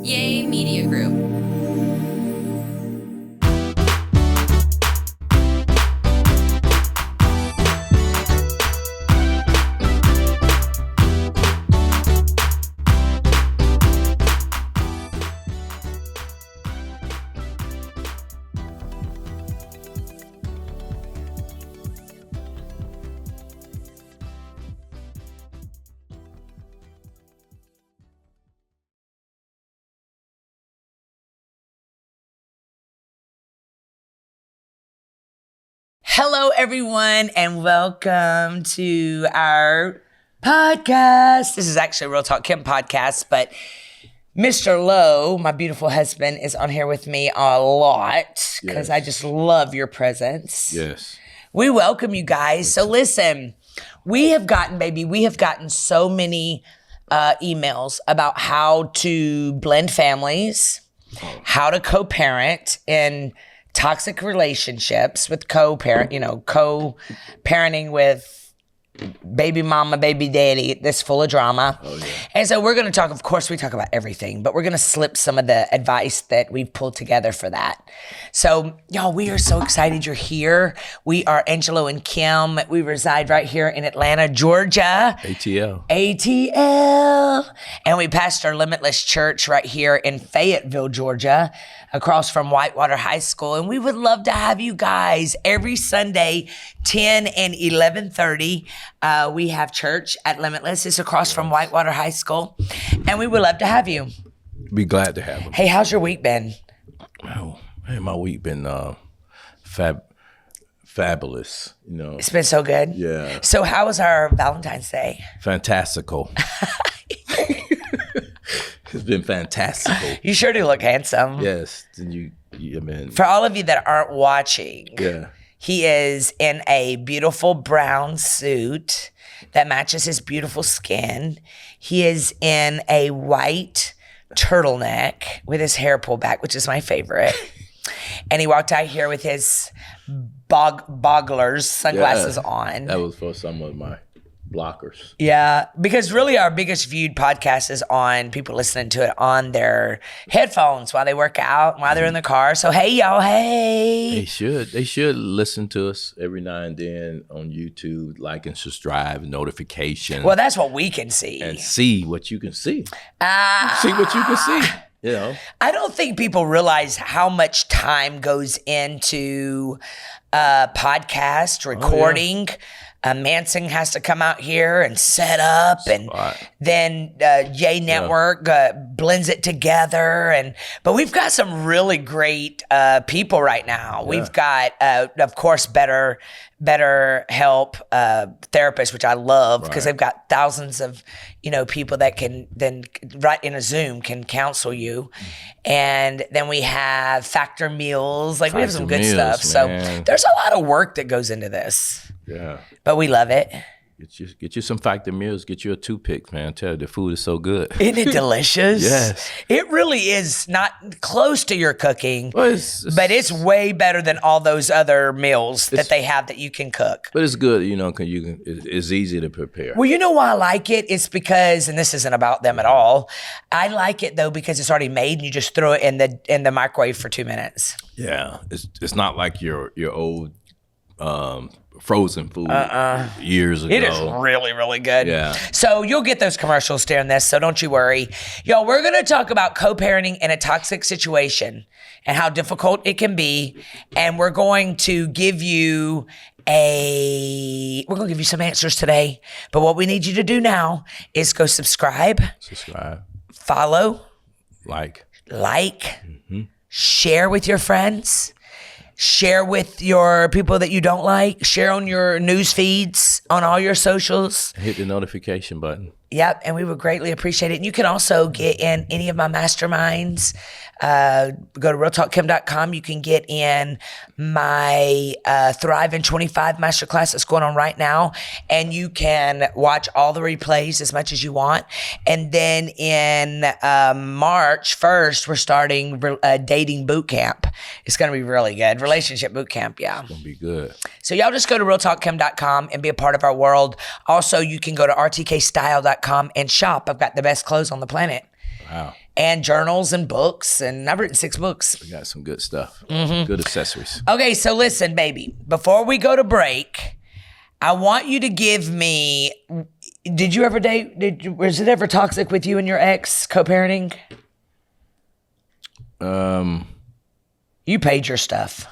Yay Media Group. Hello, everyone, and welcome to our podcast. This is actually a Real Talk Kim podcast, but Mr. Lowe, my beautiful husband, is on here with me a lot because I just love your presence. Yes. We welcome you guys. So listen, we have gotten so many emails about how to blend families, how to co-parent in toxic relationships with co-parenting with baby mama, baby daddy, that's full of drama. Oh, yeah. And so we're going to talk, of course, we talk about everything, but we're going to slip some of the advice that we've pulled together for that. So, y'all, we are so excited you're here. We are Angelo and Kim. We reside right here in Atlanta, Georgia. ATL. And we pastor Limitless Church right here in Fayetteville, Georgia, across from Whitewater High School. And we would love to have you guys every Sunday, 10 and 11:30. We have church at Limitless. It's across from Whitewater High School. And we would love to have you. Be glad to have them. Hey, how's your week been? Oh, hey, my week been fabulous, you know. It's been so good? Yeah. So how was our Valentine's Day? Fantastical. It's been fantastical. You sure do look handsome. Yes. I mean, For all of you that aren't watching, yeah. He is in a beautiful brown suit that matches his beautiful skin. He is in a white turtleneck with his hair pulled back, which is my favorite. And he walked out here with his bogglers, sunglasses on. That was for some of my blockers. Yeah, because really our biggest viewed podcast is on people listening to it on their headphones while they work out, while they're in the car. So hey, y'all, hey. They should listen to us every now and then on YouTube, like and subscribe, notification. Well, that's what we can see. And see what you can see. See what you can see. You know, I don't think people realize how much time goes into podcast recording. Manson has to come out here and set up, and then Yay Network blends it together. But we've got some really great people right now. Yeah. We've got, of course, Better Help therapists, which I love because they've got thousands of people that can then right in a Zoom can counsel you. And then we have Factor Meals, we have some good stuff. Man. So there's a lot of work that goes into this. Yeah. But we love it. Get you some Factor Meals. Get you a toothpick, man. Tell you the food is so good. Isn't it delicious? Yes. It really is not close to your cooking, well, but it's way better than all those other meals that they have that you can cook. But it's good, it's easy to prepare. Well, you know why I like it? It's because, and this isn't about them at all, I like it though because it's already made and you just throw it in the microwave for 2 minutes. Yeah. It's not like your old frozen food years ago. It is really, really good. Yeah. So you'll get those commercials during this, so don't you worry. Y'all, we're going to talk about co-parenting in a toxic situation and how difficult it can be. And we're going to give you some answers today. But what we need you to do now is go subscribe, follow, like, share with your friends. Share with your people that you don't like. Share on your news feeds, on all your socials. Hit the notification button. Yep, and we would greatly appreciate it. And you can also get in any of my masterminds. Go to realtalkkim.com. You can get in my Thrive in 25 masterclass that's going on right now. And you can watch all the replays as much as you want. And then in March 1st, we're starting dating boot camp. It's going to be really good. Relationship boot camp, yeah. It's going to be good. So y'all just go to realtalkkim.com and be a part of our world. Also, you can go to rtkstyle.com and shop. I've got the best clothes on the planet. Wow. and journals and books. And I've written 6 books. We got some good stuff. Good accessories. Okay, so listen, baby. Before we go to break, I want you to give me, did you ever date, was it ever toxic with you and your ex co-parenting? You paid your stuff.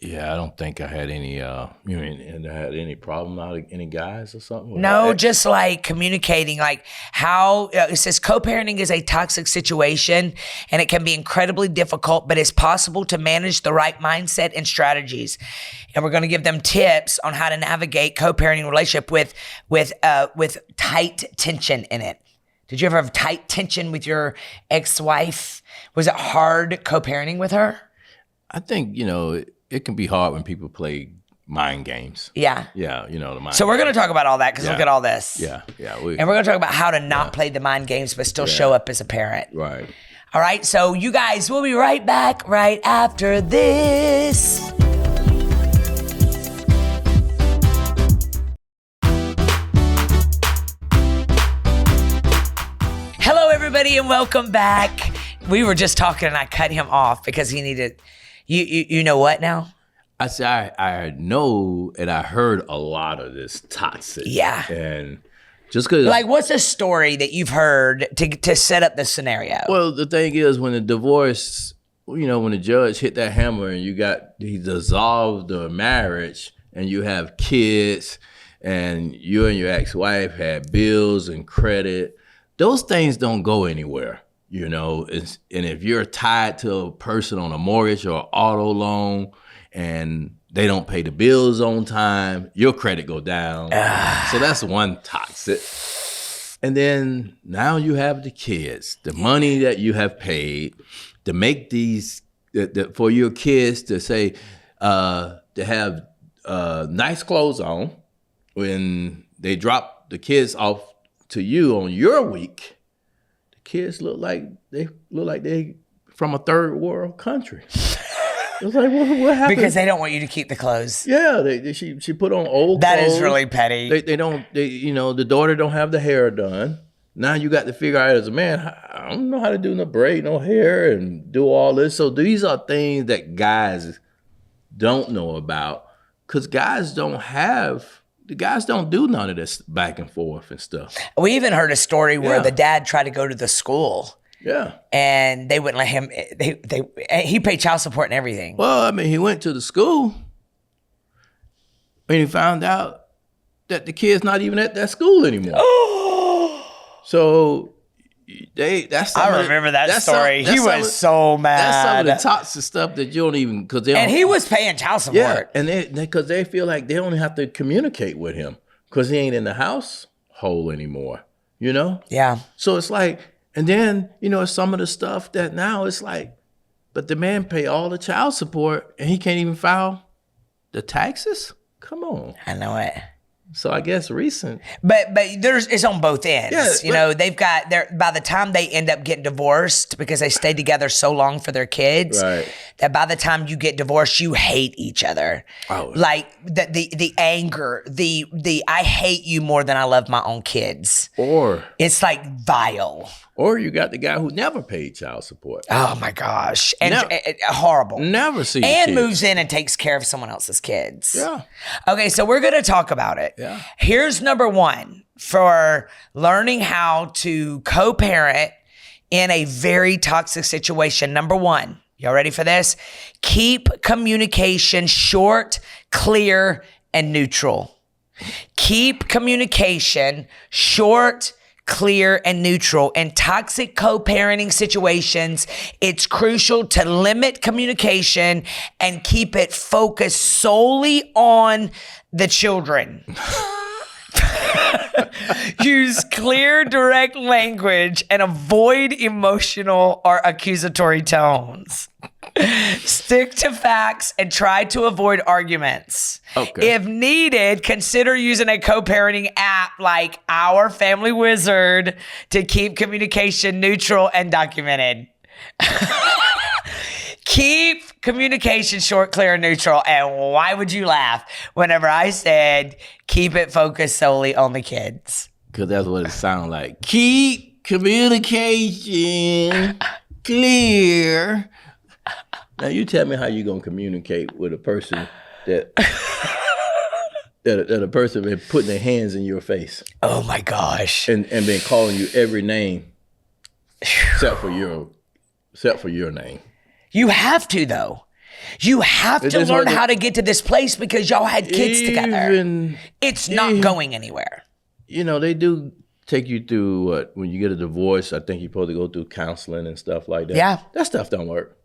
Yeah, I don't think I had any, and I had any problem out of any guys or something? No, just like communicating, like how, it says co-parenting is a toxic situation and it can be incredibly difficult, but it's possible to manage the right mindset and strategies. And we're going to give them tips on how to navigate co-parenting relationship with tight tension in it. Did you ever have tight tension with your ex-wife? Was it hard co-parenting with her? I think, it can be hard when people play mind games. Yeah. Yeah, the mind So we're going to talk about all that because look at all this. Yeah. And we're going to talk about how to not play the mind games but still show up as a parent. Right. All right, so you guys, we'll be right back right after this. Hello, everybody, and welcome back. We were just talking and I cut him off because he needed... You know what now? I said I know, and I heard a lot of this toxic. Yeah. And just because, like, what's a story that you've heard to set up the scenario? Well, the thing is, when the divorce, when the judge hit that hammer and he dissolved the marriage, and you have kids, and you and your ex-wife had bills and credit, those things don't go anywhere. And if you're tied to a person on a mortgage or auto loan and they don't pay the bills on time, your credit go down. So that's one toxic. And then now you have the kids, the money that you have paid to make these, for your kids to say, to have nice clothes on when they drop the kids off to you on your week. Kids look like they from a third world country. It's like, what happened? Because they don't want you to keep the clothes. Yeah, she put on old that clothes. That is really petty. The daughter don't have the hair done. Now you got to figure out as a man, I don't know how to do no braid, no hair, and do all this. So these are things that guys don't know about because guys don't do none of this back and forth and stuff. We even heard a story where the dad tried to go to the school. Yeah. And they wouldn't let him. He paid child support and everything. Well, he went to the school and he found out that the kid's not even at that school anymore. So I remember that story. He was so mad. That's some of the toxic stuff that you don't even, and he was paying child support. Yeah, and because they feel like they only have to communicate with him because he ain't in the household anymore. Yeah. So it's like, and then some of the stuff that now it's like, but the man pay all the child support and he can't even file the taxes. Come on. I know it. So I guess recent. But it's on both ends. Yeah, they've got by the time they end up getting divorced because they stayed together so long for their kids, right, that by the time you get divorced, you hate each other. Oh. Like the anger, the I hate you more than I love my own kids. Or it's like vile. Or you got the guy who never paid child support. Oh my gosh. And horrible. Never seen and kids. Moves in and takes care of someone else's kids. Yeah. Okay, so we're going to talk about it. Yeah. Here's number 1 for learning how to co-parent in a very toxic situation. Number 1, y'all ready for this? Keep communication short, clear, and neutral. Keep communication short, clear, and neutral. In toxic co-parenting situations, it's crucial to limit communication and keep it focused solely on the children. Use clear, direct language and avoid emotional or accusatory tones. Stick to facts and try to avoid arguments. Okay. If needed, consider using a co-parenting app like Our Family Wizard to keep communication neutral and documented. Keep communication short, clear, and neutral. And why would you laugh whenever I said keep it focused solely on the kids? Because that's what it sounds like. Keep Communication clear. Now you tell me how you gonna communicate with a person that a person been putting their hands in your face. Oh my gosh. And been calling you every name except for your name. You have to though. You have to learn how to get to this place because y'all had kids together. It's not going anywhere. You know, they do take you through when you get a divorce, I think you're supposed to go through counseling and stuff like that. Yeah. That stuff don't work.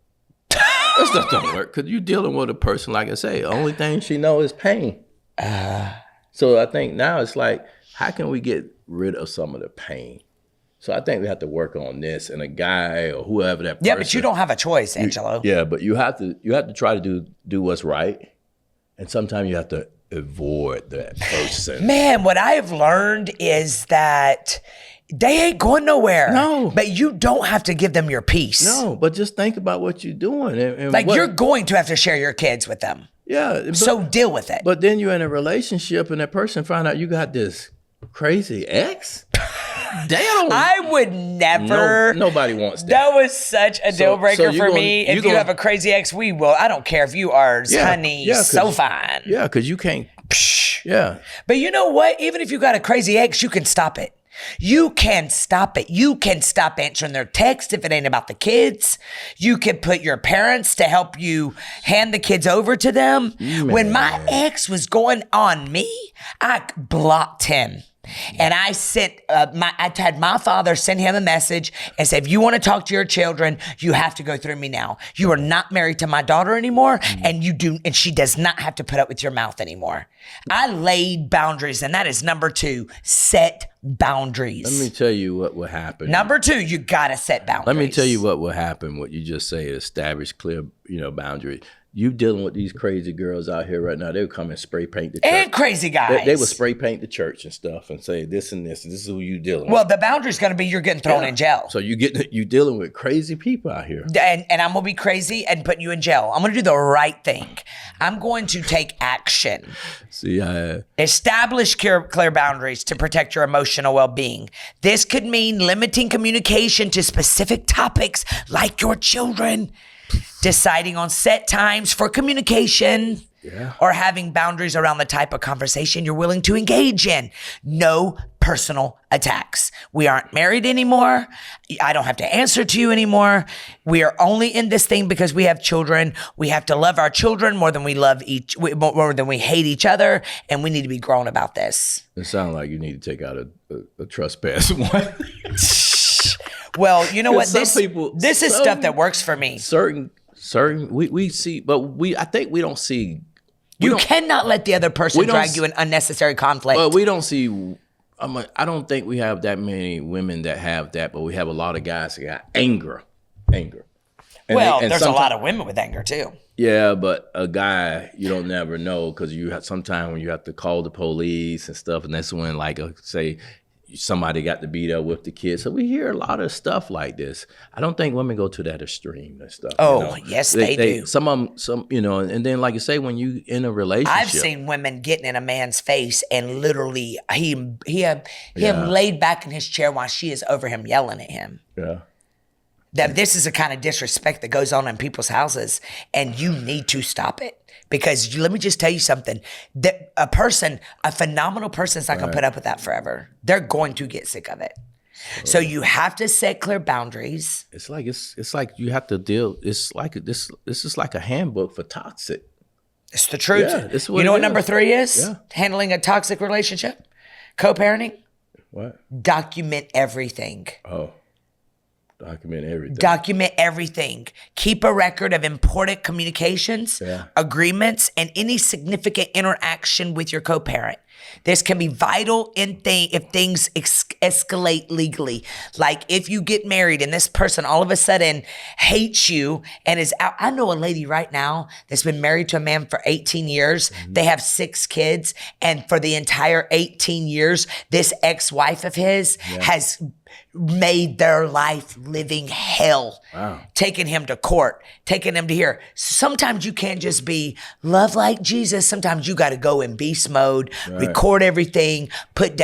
That stuff don't work because you're dealing with a person, like I say, only thing she knows is pain. So I think now it's like, how can we get rid of some of the pain? So I think we have to work on this, and a guy or whoever that person. Yeah, but you don't have a choice, Angelo. But you have to try to do what's right, and sometimes you have to avoid that person. Man, what I have learned is that they ain't going nowhere. No. But you don't have to give them your peace. No, but just think about what you're doing. And like you're going to have to share your kids with them. Yeah. So deal with it. But then you're in a relationship and that person find out you got this crazy ex? Damn. I would never. Nobody wants that. That was such a deal breaker for me. If you have a crazy ex, we will. I don't care if you are, honey, so fine. Yeah, because you can't. Yeah. But you know what? Even if you got a crazy ex, you can stop it. You can stop it. You can stop answering their text if it ain't about the kids. You can put your parents to help you hand the kids over to them. Man. When my ex was going on me, I blocked him. And I sent I had my father send him a message and say, if you want to talk to your children, you have to go through me now. You are not married to my daughter anymore, and she does not have to put up with your mouth anymore. I laid boundaries, and that is number 2, set boundaries. Let me tell you what will happen. Number 2, you gotta set boundaries. Let me tell you what will happen. What you just say, establish clear, boundaries. You dealing with these crazy girls out here right now. They would come and spray paint the church. And crazy guys. They would spray paint the church and stuff and say this and this. This is who you dealing with. Well, the boundary's going to be you're getting thrown in jail. So you dealing with crazy people out here. And I'm going to be crazy and put you in jail. I'm going to do the right thing. I'm going to take action. See, establish clear boundaries to protect your emotional well-being. This could mean limiting communication to specific topics like your children. Deciding on set times for communication, or having boundaries around the type of conversation you're willing to engage in. No personal attacks. We aren't married anymore. I don't have to answer to you anymore. We are only in this thing because we have children. We have to love our children more than we hate each other, and we need to be grown about this. It sounds like you need to take out a trespass one. Well, you know what? This is stuff that works for me. Certain we see, but I think we don't see. You cannot let the other person drag you in unnecessary conflict. But we don't see. I don't think we have that many women that have that, but we have a lot of guys that got anger. And there's a lot of women with anger too. Yeah, but a guy, you don't never know because sometimes when you have to call the police and stuff, and that's when say somebody got to beat up with the kids. So we hear a lot of stuff like this. I don't think women go to that extreme and stuff. Oh, yes, they do. Some of them, and then like you say, when you in a relationship. I've seen women getting in a man's face and literally him laid back in his chair while she is over him yelling at him. Yeah. That this is a kind of disrespect that goes on in people's houses, and you need to stop it. Because let me just tell you something, that a phenomenal person is not going to put up with that forever. They're going to get sick of it. So you have to set clear boundaries. It's like you have to deal. It's like this is like a handbook for toxic. It's the truth. Yeah, it's you know what number 3 is? Yeah. Handling a toxic relationship, co-parenting. What? Document everything. Oh. Document everything. Keep a record of important communications, agreements, and any significant interaction with your co-parent. This can be vital if things escalate legally. Like if you get married and this person all of a sudden hates you and is out. I know a lady right now that's been married to a man for 18 years. Mm-hmm. They have 6 kids. And for the entire 18 years, this ex-wife of his has made their life living hell. Wow. Taking him to court, taking him to here. Sometimes you can't just be love like Jesus. Sometimes you got to go in beast mode, record everything, put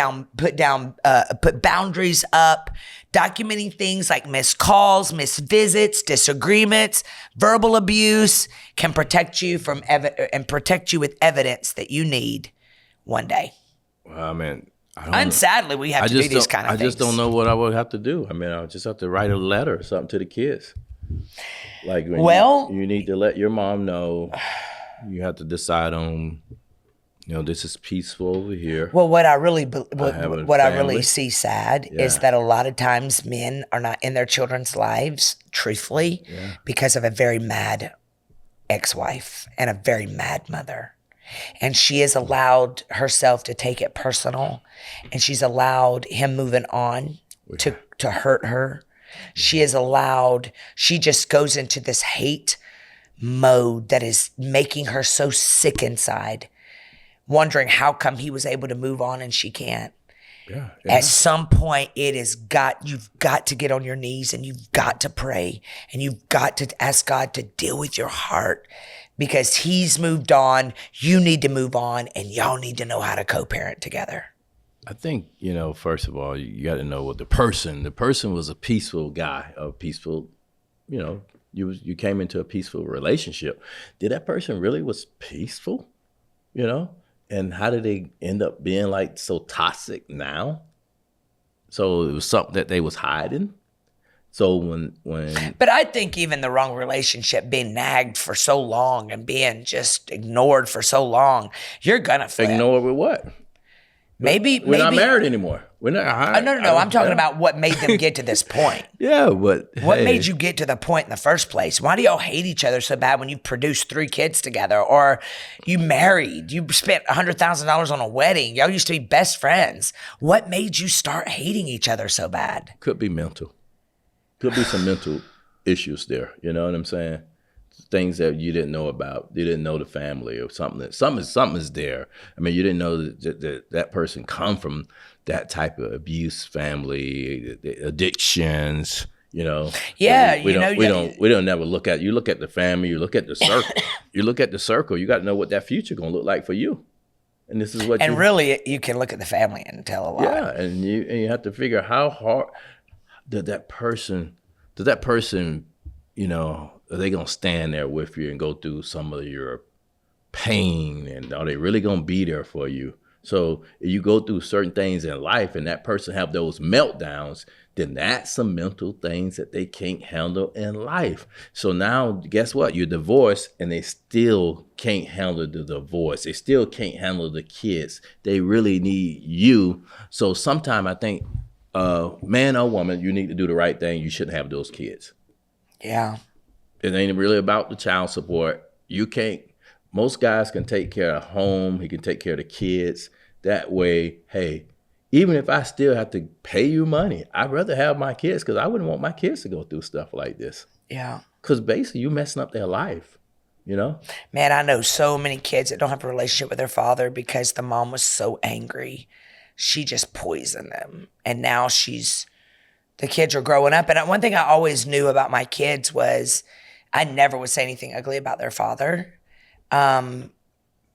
boundaries up, documenting things like missed calls, missed visits, disagreements, verbal abuse can protect you from and protect you with evidence that you need one day. Well, I mean, and sadly, we have to do these kind of things. I just don't know what I would have to do. I mean, I'll just have to write a letter or something to the kids. Like, you need to let your mom know. You have to decide on, this is peaceful over here. Well, what I really see sad is that a lot of times men are not in their children's lives, truthfully, because of a very mad ex-wife and a very mad mother. And she has allowed herself to take it personal, and she's allowed him moving on to hurt her. She just goes into this hate mode that is making her so sick inside, wondering how come he was able to move on and she can't. Yeah. At some point, you've got to get on your knees and you've got to pray and you've got to ask God to deal with your heart, because he's moved on. You need to move on, and y'all need to know how to co-parent together. I think, first of all, you got to know what the person was a peaceful guy, you came into a peaceful relationship. Did that person really was peaceful, And how did they end up being like so toxic now? So it was something that they was hiding. So But I think even the wrong relationship, being nagged for so long and being just ignored for so long, you're gonna flip. Ignored with what? Maybe we're not married anymore. We're not. No. I'm talking about what made them get to this point. Yeah, but what made you get to the point in the first place? Why do y'all hate each other so bad when you produced 3 kids together, or you married? You spent $100,000 on a wedding. Y'all used to be best friends. What made you start hating each other so bad? Could be mental. Could be some mental issues there. You know what I'm saying? Things that you didn't know about. You didn't know the family or something. Something is there. I mean, you didn't know that person come from that type of abuse family, addictions. Yeah, we don't never look at. You look at the family. You look at the circle. You look at the circle. You got to know what that future gonna look like for you. And this is what. And really, you can look at the family and tell a lot. Yeah, and you have to figure how hard did that person. Are they gonna stand there with you and go through some of your pain, and are they really gonna be there for you? So if you go through certain things in life and that person have those meltdowns, then that's some mental things that they can't handle in life. So now guess what? You're divorced and they still can't handle the divorce. They still can't handle the kids. They really need you. So sometimes I think man or woman, you need to do the right thing. You shouldn't have those kids. Yeah. It ain't really about the child support. Most guys can take care of home. He can take care of the kids. That way, hey, even if I still have to pay you money, I'd rather have my kids, because I wouldn't want my kids to go through stuff like this. Yeah. Because basically you messing up their life, Man, I know so many kids that don't have a relationship with their father because the mom was so angry. She just poisoned them. And now the kids are growing up. And one thing I always knew about my kids was I never would say anything ugly about their father,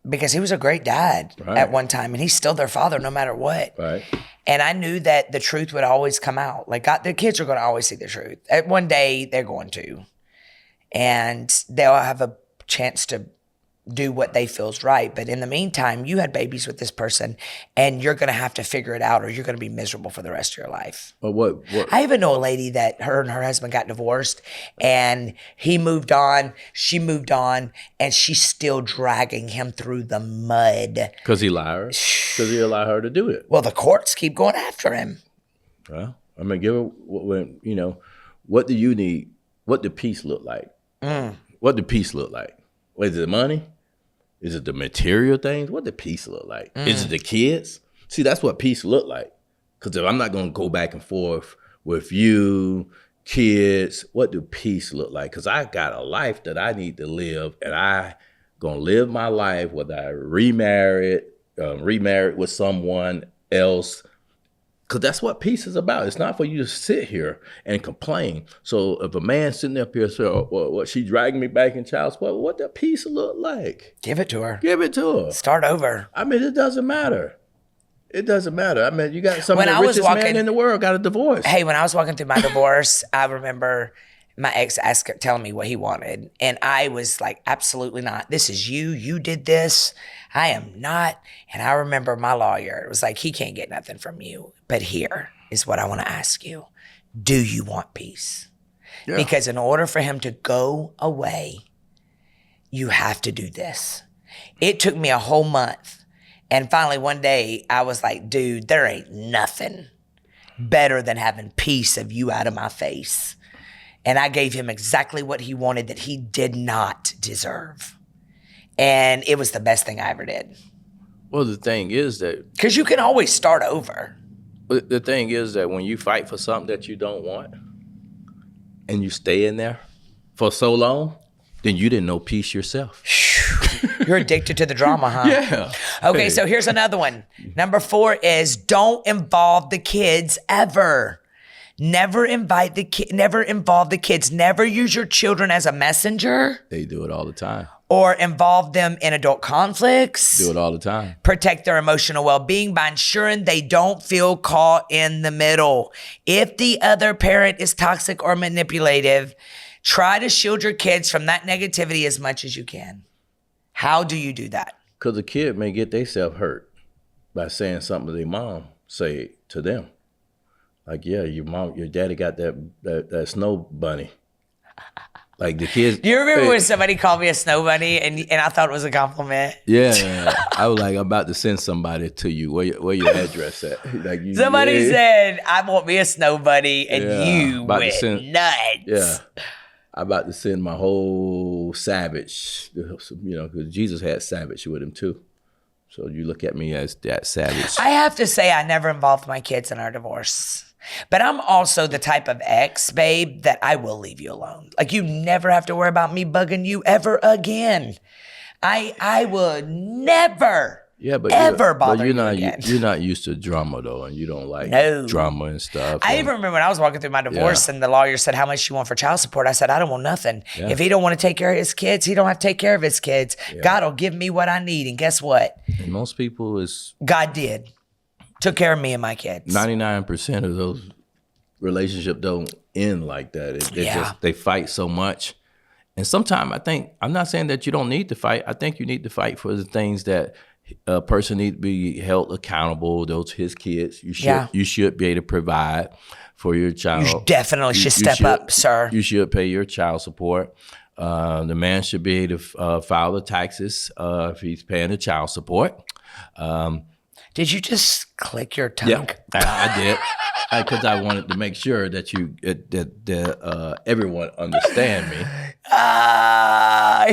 because he was a great dad at one time, and he's still their father no matter what. Right. And I knew that the truth would always come out. Like, the kids are going to always see the truth. One day they're going to, and they'll have a chance to do what they feels right. But in the meantime, you had babies with this person, and you're going to have to figure it out, or you're going to be miserable for the rest of your life. Well, what? I even know a lady that her and her husband got divorced, and he moved on, she moved on, and she's still dragging him through the mud. Because he allowed her? Because he allowed her to do it? Well, the courts keep going after him. Well, I'm going to give her, what do you need? What do peace look like? What do peace look like? Is it money? Is it the material things? What does peace look like? Is it the kids? See, that's what peace look like. Because if I'm not going to go back and forth with you, kids, what do peace look like? Because I got a life that I need to live, and I going to live my life whether I remarried with someone else. Because that's what peace is about. It's not for you to sit here and complain. So if a man sitting up here saying, what, she dragging me back in child support, what does peace look like? Give it to her. Give it to her. Start over. I mean, it doesn't matter. It doesn't matter. I mean, you got some of the richest man in the world got a divorce. Hey, when I was walking through my divorce, I remember my ex telling me what he wanted. And I was like, absolutely not. This is you. You did this. I am not. And I remember my lawyer, it was like, he can't get nothing from you. But here is what I want to ask you. Do you want peace? Yeah. Because in order for him to go away, you have to do this. It took me a whole month. And finally, one day, I was like, dude, there ain't nothing better than having peace of you out of my face. And I gave him exactly what he wanted that he did not deserve. And it was the best thing I ever did. Well, the thing is that... Because you can always start over. The thing is that when you fight for something that you don't want, and you stay in there for so long, then you didn't know peace yourself. You're addicted to the drama, huh? Yeah. Okay, so here's another one. Number 4 is don't involve the kids ever. Never involve the kids. Never use your children as a messenger. They do it all the time. Or involve them in adult conflicts. Do it all the time. Protect their emotional well-being by ensuring they don't feel caught in the middle. If the other parent is toxic or manipulative, try to shield your kids from that negativity as much as you can. How do you do that? Because a kid may get themselves hurt by saying something their mom say to them. Like, yeah, your daddy got that snow bunny. Like the kids. Do you remember when somebody called me a snow bunny and I thought it was a compliment? Yeah. I was like, I'm about to send somebody to you. Where your address at? Like somebody said, I want me a snow bunny, and you went nuts. Yeah. I'm about to send my whole savage, because Jesus had savage with him too. So you look at me as that savage. I have to say I never involved my kids in our divorce. But I'm also the type of ex, babe, that I will leave you alone. Like, you never have to worry about me bugging you ever again. I would never, ever bother you again. You're not used to drama, though, and you don't like drama and stuff. I even remember when I was walking through my divorce and the lawyer said, how much you want for child support? I said, I don't want nothing. Yeah. If he don't want to take care of his kids, he don't have to take care of his kids. Yeah. God will give me what I need. And guess what? And most people is... God did. Took care of me and my kids. 99% of those relationships don't end like that. They fight so much. And sometimes I'm not saying that you don't need to fight. I think you need to fight for the things that a person needs to be held accountable. Those his kids. You should be able to provide for your child. You definitely should step up, sir. You should pay your child support. The man should be able to file the taxes if he's paying the child support. Did you just click your tongue? Yeah, I did. Because I wanted to make sure that everyone understand me.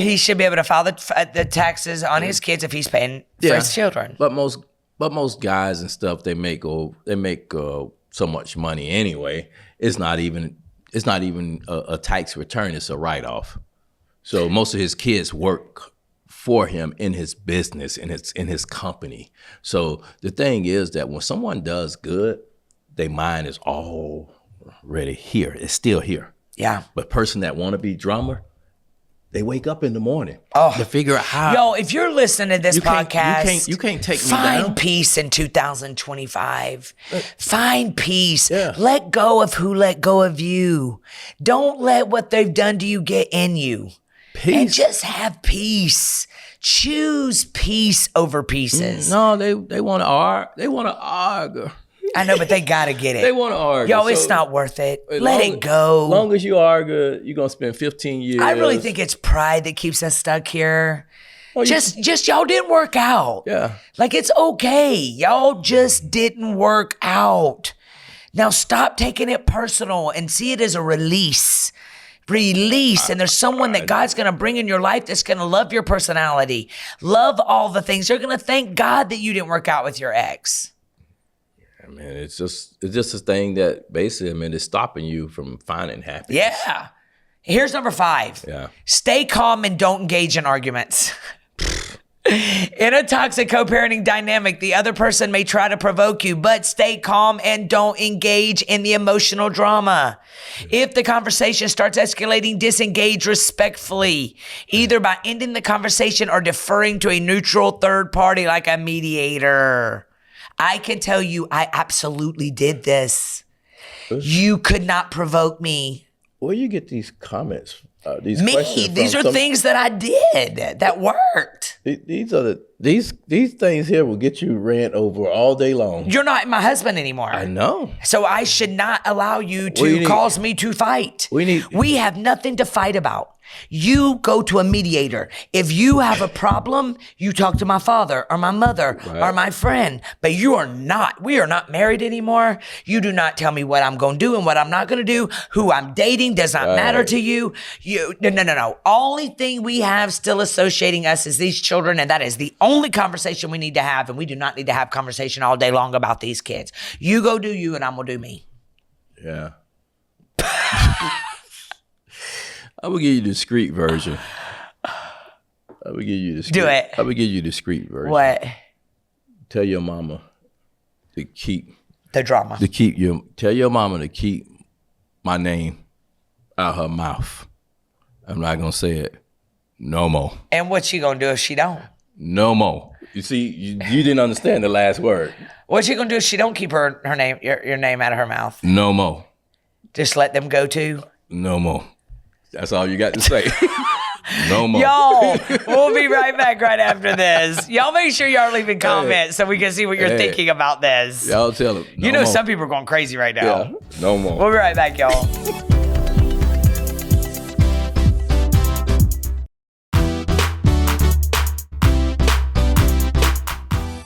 He should be able to file the taxes on his kids if he's paying for his children. But most guys and stuff, they make so much money anyway. It's not even a tax return. It's a write-off. So most of his kids work for him in his business, in his company. So the thing is that when someone does good, their mind is already here. It's still here. Yeah. But person that want to be drummer, they wake up in the morning to figure out how. Yo, if you're listening to this podcast, you can't take me down. Find peace in 2025. Find peace. Yeah. Let go of who let go of you. Don't let what they've done to you get in you. Peace. And just have peace. Choose peace over pieces. No, they want to argue. They want to argue. I know, but they got to get it. They want to argue. Yo, it's not worth it. Let it go. As long as you argue, you're going to spend 15 years. I really think it's pride that keeps us stuck here. Well, just y'all didn't work out. Yeah. Like, it's okay. Y'all just didn't work out. Now stop taking it personal and see it as a release. And there's someone that God's going to bring in your life that's going to love your personality, love all the things. You're going to thank God that you didn't work out with your ex. Yeah, man, it's just a thing that basically, it's stopping you from finding happiness. Yeah. Here's number 5. Yeah. Stay calm and don't engage in arguments. In a toxic co-parenting dynamic, the other person may try to provoke you, but stay calm and don't engage in the emotional drama. If the conversation starts escalating, disengage respectfully, either by ending the conversation or deferring to a neutral third party like a mediator. I can tell you, I absolutely did this. You could not provoke me. Where you get these comments? These are things that I did that worked. These things here will get you rant over all day long. You're not my husband anymore. I know. So I should not allow you to cause me to fight. We have nothing to fight about. You go to a mediator. If you have a problem, you talk to my father or my mother or my friend. But we are not married anymore. You do not tell me what I'm going to do and what I'm not going to do. Who I'm dating does not matter to you. No. Only thing we have still associating us is these children, and that is the only conversation we need to have. And we do not need to have conversation all day long about these kids. You go do you, and I'm going to do me. Yeah. I will give you the discreet version. Do it. I will give you the discreet version. What? Tell your mama to keep the drama. Tell your mama to keep my name out her mouth. I'm not gonna say it no more. And what's she gonna do if she don't? No more. You see, you didn't understand the last word. What's she gonna do if she don't keep her name, your name out of her mouth? No more. Just let them go too? No more. That's all you got to say. No more. Y'all, we'll be right back right after this. Y'all make sure y'all leaving comments so we can see what you're thinking about this. Y'all tell them. No more. Some people are going crazy right now. Yeah, no more. We'll be right back, y'all.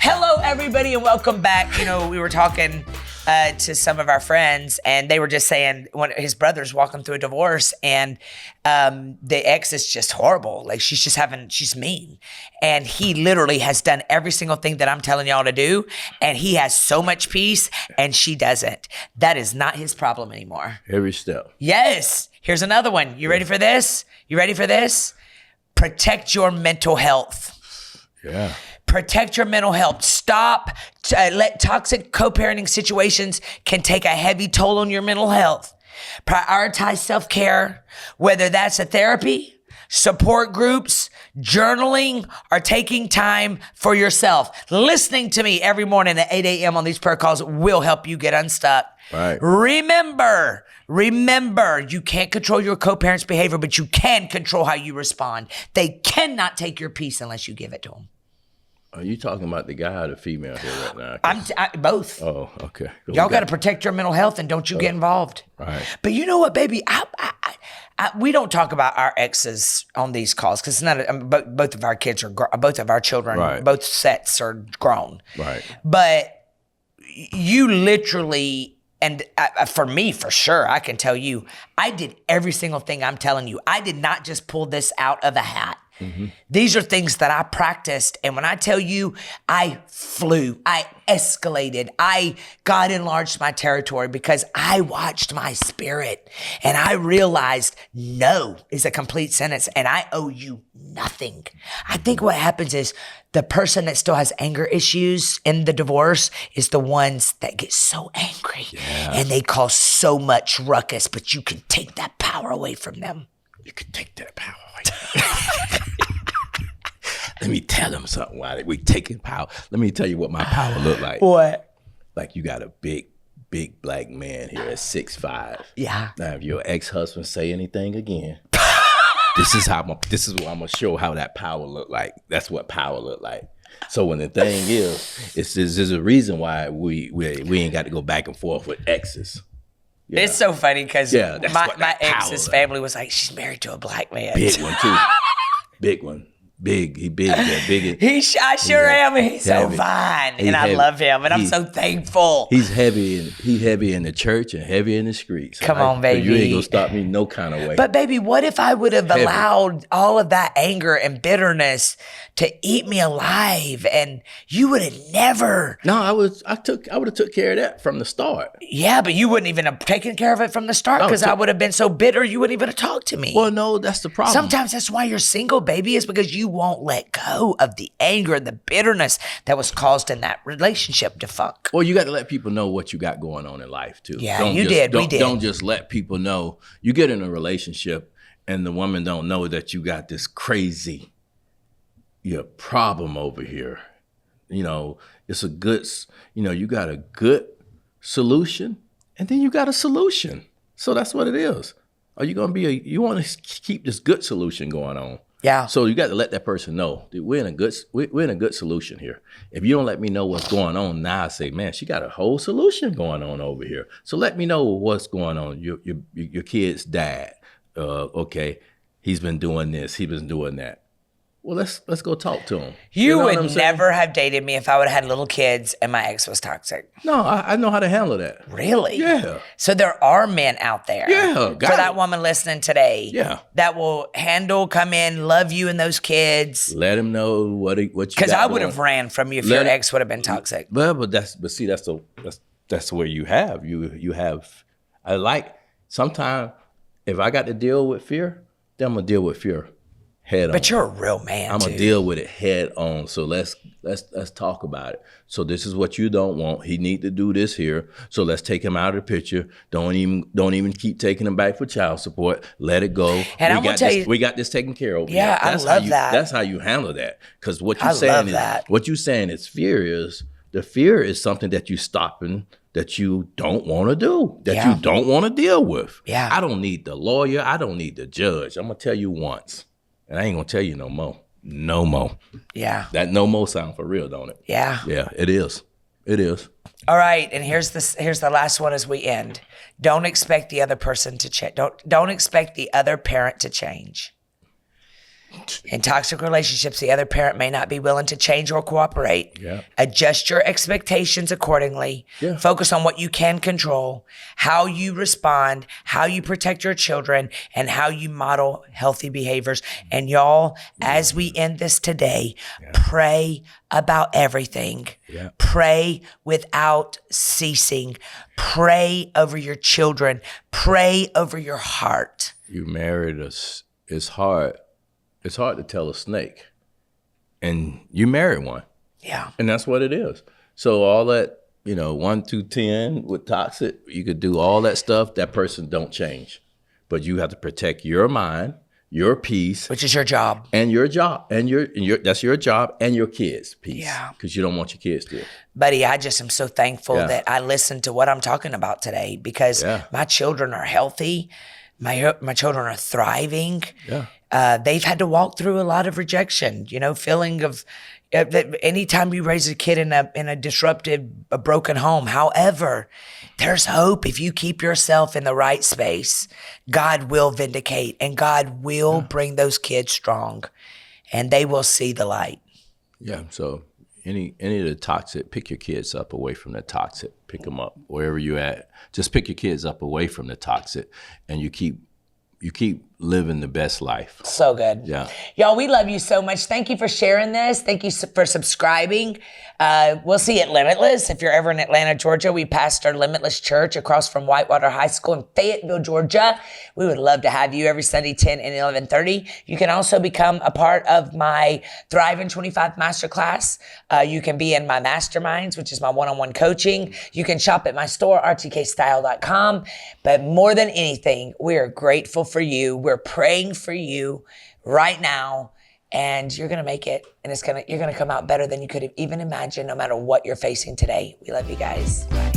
Hello, everybody, and welcome back. We were talking to some of our friends, and they were just saying his brother's walking through a divorce, and the ex is just horrible. Like she's mean. And he literally has done every single thing that I'm telling y'all to do, and he has so much peace, and she doesn't. That is not his problem anymore. Every step. Yes. Here's another one. You ready for this? Protect your mental health. Yeah. Protect your mental health. Stop. Let toxic co-parenting situations can take a heavy toll on your mental health. Prioritize self-care, whether that's a therapy, support groups, journaling, or taking time for yourself. Listening to me every morning at 8 a.m. on these prayer calls will help you get unstuck. Right. Remember, you can't control your co-parent's behavior, but you can control how you respond. They cannot take your peace unless you give it to them. Are you talking about the guy or the female here right now? Both. Oh, okay. Y'all got to protect your mental health, and don't you get involved. Right. But you know what, baby? We don't talk about our exes on these calls because both of our kids are both of our children, both sets are grown. Right. But you literally, and for me, for sure, I can tell you, I did every single thing I'm telling you. I did not just pull this out of a hat. Mm-hmm. These are things that I practiced. And when I tell you, I flew, I escalated, God enlarged my territory because I watched my spirit and I realized no is a complete sentence and I owe you nothing. I think what happens is the person that still has anger issues in the divorce is the ones that get so angry and they cause so much ruckus, but you can take that power away from them. You can take that power away. Let me tell them something while we taking power. Let me tell you what my power look like. What? Like you got a big black man here at 6'5". Yeah. Now if your ex-husband say anything again, this is what I'm gonna show how that power look like. That's what power look like. So when the thing is, there's a reason why we ain't got to go back and forth with exes. Yeah. It's so funny because my ex's family was like, she's married to a black man. Big one too. Big one. Big. He big. Yeah, big. I sure am. And he's so fine. And I love him. And I'm so thankful. He's heavy in the church and heavy in the streets. Come on, baby. You ain't gonna stop me no kind of way. But baby, what if I would have allowed all of that anger and bitterness to eat me alive and you would have never. No, I would have took care of that from the start. Yeah, but you wouldn't even have taken care of it from the start because I would have been so bitter you wouldn't even have talked to me. Well, no, that's the problem. Sometimes that's why you're single, baby, is because you won't let go of the anger and the bitterness that was caused in that relationship to funk. Well, you got to let people know what you got going on in life too. Yeah, we did. Don't just let people know. You get in a relationship and the woman don't know that you got this crazy problem over here. it's a good, you got a good solution, and then you got a solution. So that's what it is. Are you going to you want to keep this good solution going on? Yeah. So you got to let that person know that we're in a good solution here. If you don't let me know what's going on now, I say, man, she got a whole solution going on over here. So let me know what's going on. Your kid's dad, okay, he's been doing this, he's been doing that. Well, let's go talk to him. You would never have dated me if I would have had little kids and my ex was toxic. No, I know how to handle that. Really? Yeah. So there are men out there. Yeah. For that woman listening today. Yeah. That will come in, love you and those kids. Let him know what you got. Because I would have ran from you if your ex would have been toxic. But that's where you have. I like sometimes if I got to deal with fear, then I'm gonna deal with fear head on. But you're a real man. I'm gonna deal with it head on. So let's talk about it. So this is what you don't want. He need to do this here. So let's take him out of the picture. Don't even keep taking him back for child support. Let it go. And I'm gonna tell you, we got this taken care of. Yeah, I love that. That's how you handle that. Because what you're saying is fear is the fear is something that you stopping that you don't want to do, that you don't want to deal with. Yeah. I don't need the lawyer. I don't need the judge. I'm gonna tell you once. And I ain't gonna tell you no more. No more. Yeah. That no more sound for real, don't it? Yeah. Yeah, it is. It is. All right, and here's the last one as we end. Don't expect the other person to change. Don't expect the other parent to change. In toxic relationships, the other parent may not be willing to change or cooperate. Yeah. Adjust your expectations accordingly. Yeah. Focus on what you can control, how you respond, how you protect your children, and how you model healthy behaviors. And y'all, as we end this today, pray about everything. Yeah. Pray without ceasing. Pray over your children. Pray over your heart. You married us. It's hard. It's hard to tell a snake, and you married one. Yeah. And that's what it is. So all that, 1 through 10 with toxic, you could do all that stuff. That person don't change, but you have to protect your mind, your peace, which is your job, and your job, and your that's your job, and your kids' peace. Yeah. Because you don't want your kids to. Buddy, I just am so thankful that I listened to what I'm talking about today because my children are healthy. My children are thriving. Yeah. They've had to walk through a lot of rejection, feeling of anytime you raise a kid in a disrupted, a broken home. However, there's hope if you keep yourself in the right space. God will vindicate and God will bring those kids strong and they will see the light. Yeah. So any of the toxic, pick your kids up away from the toxic. Pick them up wherever you're at. Just pick your kids up away from the toxic and you keep living the best life. So good. Yeah. Y'all, we love you so much. Thank you for sharing this. Thank you for subscribing. We'll see you at Limitless. If you're ever in Atlanta, Georgia, we pastor Limitless Church across from Whitewater High School in Fayetteville, Georgia. We would love to have you every Sunday, 10 and 11:30. You can also become a part of my Thrive in 25 masterclass. You can be in my masterminds, which is my one-on-one coaching. You can shop at my store, rtkstyle.com. But more than anything, we are grateful for you. We're praying for you right now, and you're gonna make it, and you're gonna come out better than you could have even imagined, no matter what you're facing today. We love you guys. Bye.